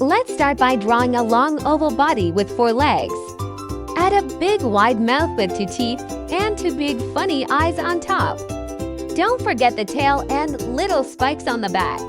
Let's start by drawing a long oval body with 4 legs. Add a big wide mouth with 2 teeth and 2 big funny eyes on top. Don't forget the tail and little spikes on the back.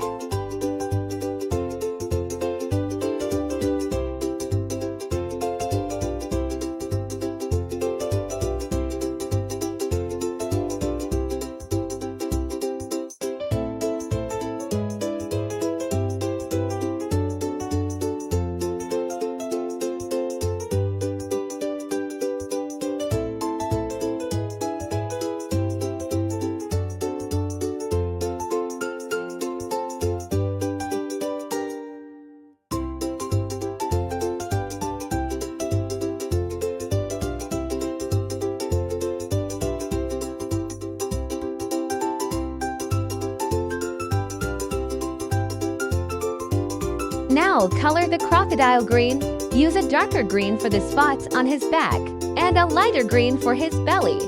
Now color the crocodile green. Use a darker green for the spots on his back and a lighter green for his belly.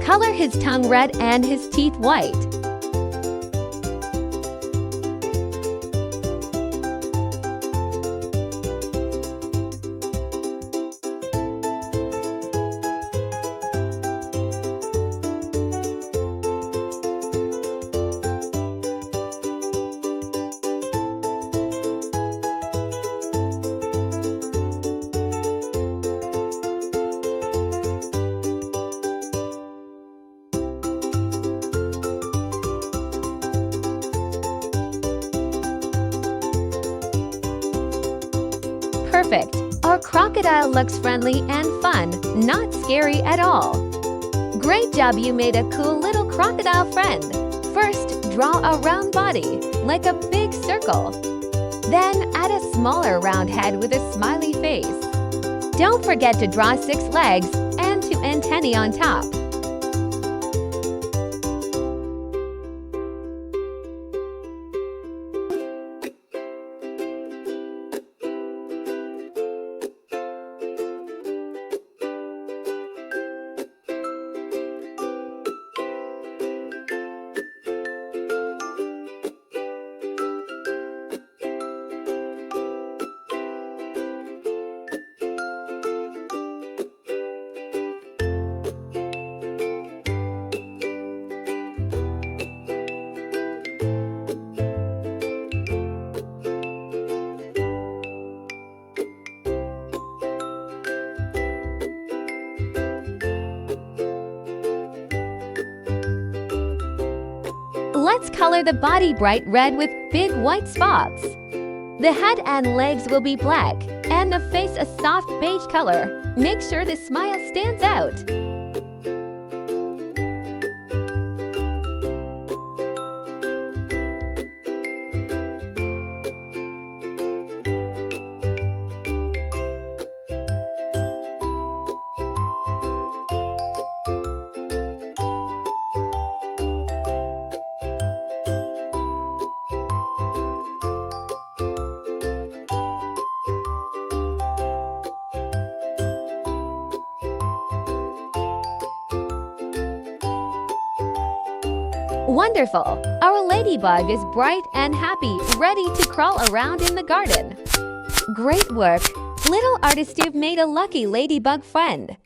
Color his tongue red and his teeth white. Perfect! Our crocodile looks friendly and fun, not scary at all. Great job, you made a cool little crocodile friend. First, draw a round body, like a big circle. Then add a smaller round head with a smiley face. Don't forget to draw 6 legs and 2 antennae on top. Let's color the body bright red with big white spots. The head and legs will be black, and the face a soft beige color. Make sure the smile stands out. Wonderful! Our ladybug is bright and happy, ready to crawl around in the garden. Great work! Little artist, you've made a lucky ladybug friend.